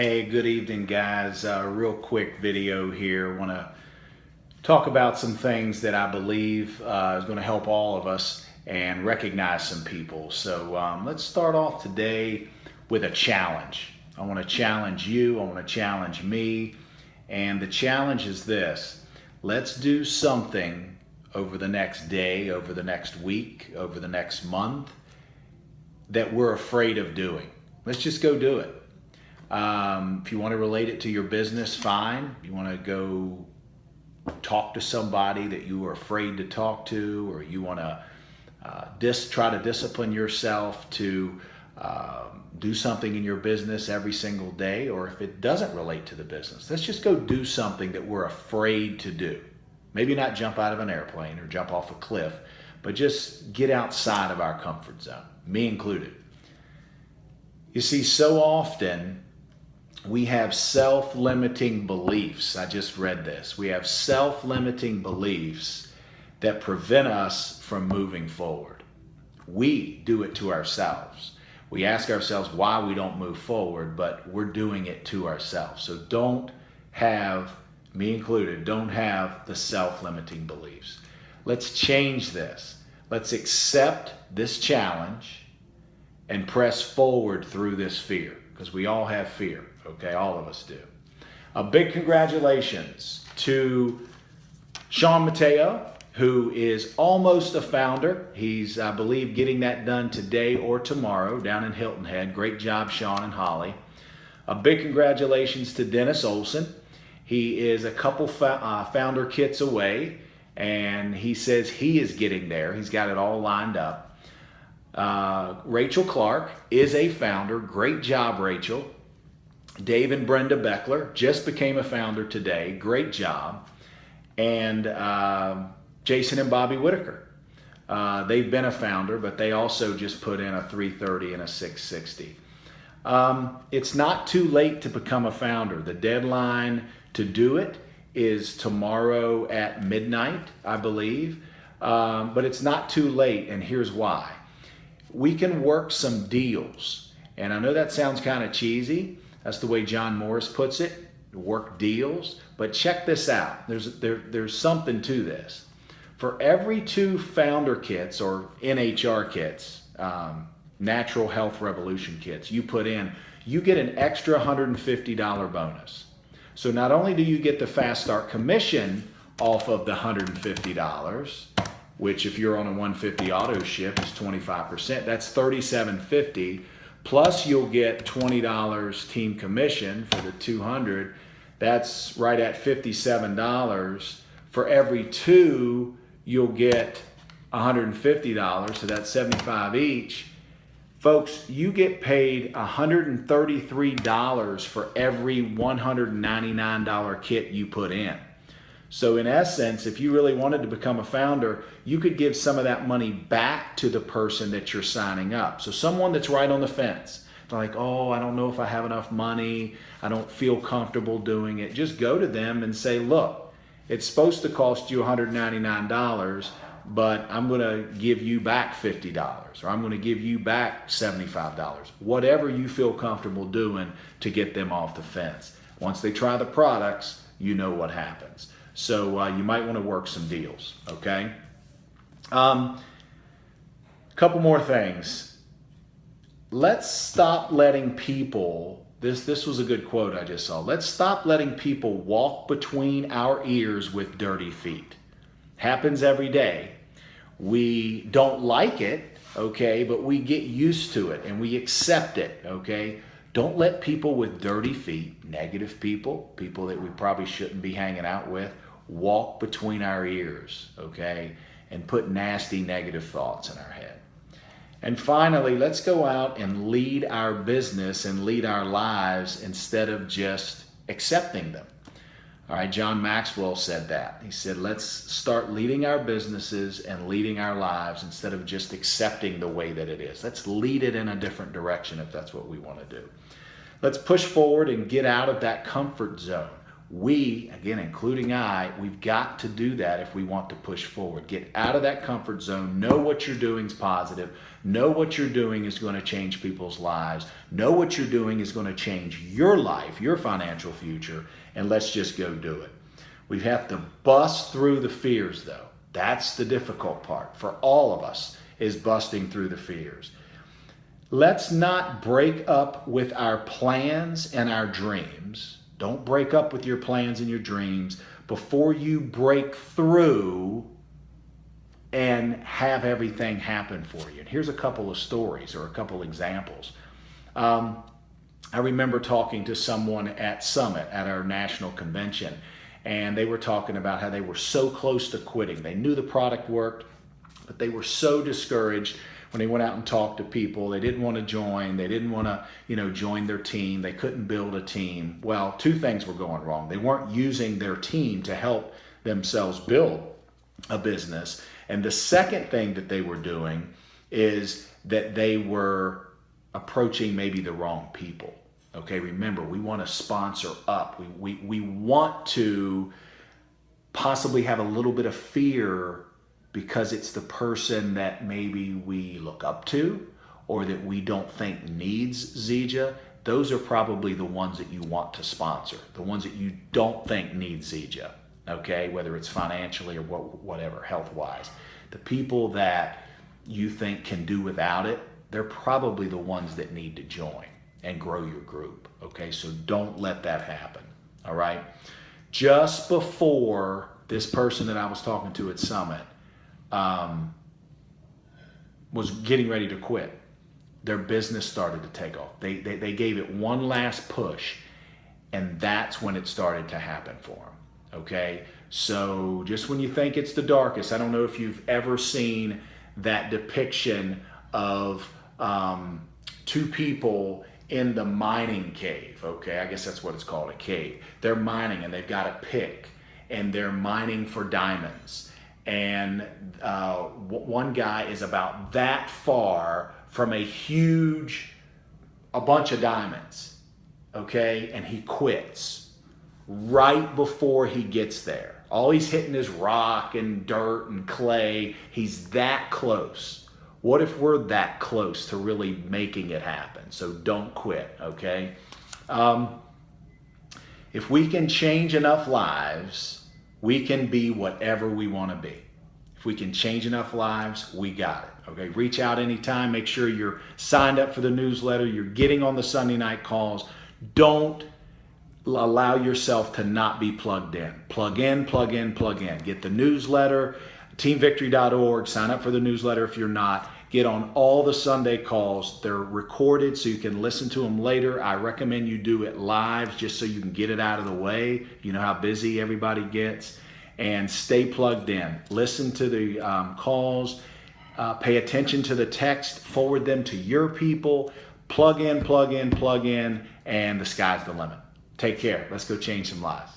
Hey, good evening, guys. Real quick video here. Want to talk about some things that I believe is going to help all of us and recognize some people. So let's start off today with a challenge. I want to challenge you. I want to challenge me. And the challenge is this. Let's do something over the next day, over the next week, over the next month that we're afraid of doing. Let's just go do it. If you want to relate it to your business, fine. If you want to go talk to somebody that you are afraid to talk to, or you want to try to discipline yourself to do something in your business every single day, or if it doesn't relate to the business, let's just go do something that we're afraid to do. Maybe not jump out of an airplane or jump off a cliff, but just get outside of our comfort zone, me included. You see, so often we have self-limiting beliefs. I just read this. We have self-limiting beliefs that prevent us from moving forward. We do it to ourselves. We ask ourselves why we don't move forward, but we're doing it to ourselves. So don't have, me included, don't have the self-limiting beliefs. Let's change this. Let's accept this challenge and press forward through this fear, because we all have fear. Okay, all of us do. A big congratulations to Sean Mateo, who is almost a founder. He's, I believe, getting that done today or tomorrow down in Hilton Head. Great job, Sean and Holly. A big congratulations to Dennis Olson. He is a couple founder kits away, and he says he is getting there. He's got it all lined up. Rachel Clark is a founder. Great job, Rachel. Dave and Brenda Beckler just became a founder today. Great job. And Jason and Bobby Whitaker. They've been a founder, but they also just put in a 330 and a 660. It's not too late to become a founder. The deadline to do it is tomorrow at midnight, I believe. But it's not too late, and here's why. We can work some deals. And I know that sounds kind of cheesy. That's the way John Morris puts it, work deals. But check this out. There's something to this. For every 2 founder kits or NHR kits, Natural Health Revolution kits, you put in, you get an extra $150 bonus. So not only do you get the Fast Start commission off of the $150, which if you're on a 150 auto ship is 25%, that's $37.50. Plus you'll get $20 team commission for the 200. That's right at $57. For every 2, you'll get $150, so that's $75 each. Folks, you get paid $133 for every $199 kit you put in. So in essence, if you really wanted to become a founder, you could give some of that money back to the person that you're signing up. So someone that's right on the fence, like, oh, I don't know if I have enough money, I don't feel comfortable doing it. Just go to them and say, look, it's supposed to cost you $199, but I'm going to give you back $50, or I'm going to give you back $75. Whatever you feel comfortable doing to get them off the fence. Once they try the products, you know what happens. So you might want to work some deals, okay? Couple more things. Let's stop letting people, this was a good quote I just saw. Let's stop letting people walk between our ears with dirty feet. Happens every day. We don't like it, okay, but we get used to it and we accept it, okay? Don't let people with dirty feet, negative people, people that we probably shouldn't be hanging out with, walk between our ears, okay, and put nasty negative thoughts in our head. And finally, let's go out and lead our business and lead our lives instead of just accepting them. All right, John Maxwell said that. He said, let's start leading our businesses and leading our lives instead of just accepting the way that it is. Let's lead it in a different direction if that's what we want to do. Let's push forward and get out of that comfort zone. We, again, including we've got to do that if we want to push forward. Get out of that comfort zone. Know what you're doing is positive. Know what you're doing is going to change people's lives. Know what you're doing is going to change your life, your financial future, and let's just go do it. We have to bust through the fears, though. That's the difficult part for all of us, is busting through the fears. Let's not break up with our plans and our dreams. Don't break up with your plans and your dreams before you break through and have everything happen for you. And here's a couple of stories or a couple examples. I remember talking to someone at Summit at our national convention, and they were talking about how they were so close to quitting. They knew the product worked, but they were so discouraged when they went out and talked to people. They didn't want to join. They didn't want to, join their team. They couldn't build a team. Well, two things were going wrong. They weren't using their team to help themselves build a business. And the second thing that they were doing is that they were approaching maybe the wrong people. Okay, remember, we want to sponsor up. We want to possibly have a little bit of fear because it's the person that maybe we look up to or that we don't think needs Zija. Those are probably the ones that you want to sponsor, the ones that you don't think need Zija, okay, whether it's financially or whatever, health-wise. The people that you think can do without it, they're probably the ones that need to join and grow your group, okay? So don't let that happen, all right? Just before this person that I was talking to at Summit was getting ready to quit, their business started to take off. They gave it one last push, and that's when it started to happen for them, okay? So just when you think it's the darkest, I don't know if you've ever seen that depiction of two people in the mining cave, okay? I guess that's what it's called, a cave. They're mining, and they've got a pick, and they're mining for diamonds. And one guy is about that far from a bunch of diamonds, okay? And he quits right before he gets there. All he's hitting is rock and dirt and clay. He's that close. What if we're that close to really making it happen? So don't quit, okay? If we can change enough lives, we can be whatever we want to be. If we can change enough lives, we got it. Okay, reach out anytime. Make sure you're signed up for the newsletter. You're getting on the Sunday night calls. Don't allow yourself to not be plugged in. Plug in, plug in, plug in. Get the newsletter, teamvictory.org. Sign up for the newsletter if you're not. Get on all the Sunday calls. They're recorded so you can listen to them later. I recommend you do it live just so you can get it out of the way. You know how busy everybody gets. And stay plugged in. Listen to the calls. Pay attention to the text. Forward them to your people. Plug in, plug in, plug in. And the sky's the limit. Take care. Let's go change some lives.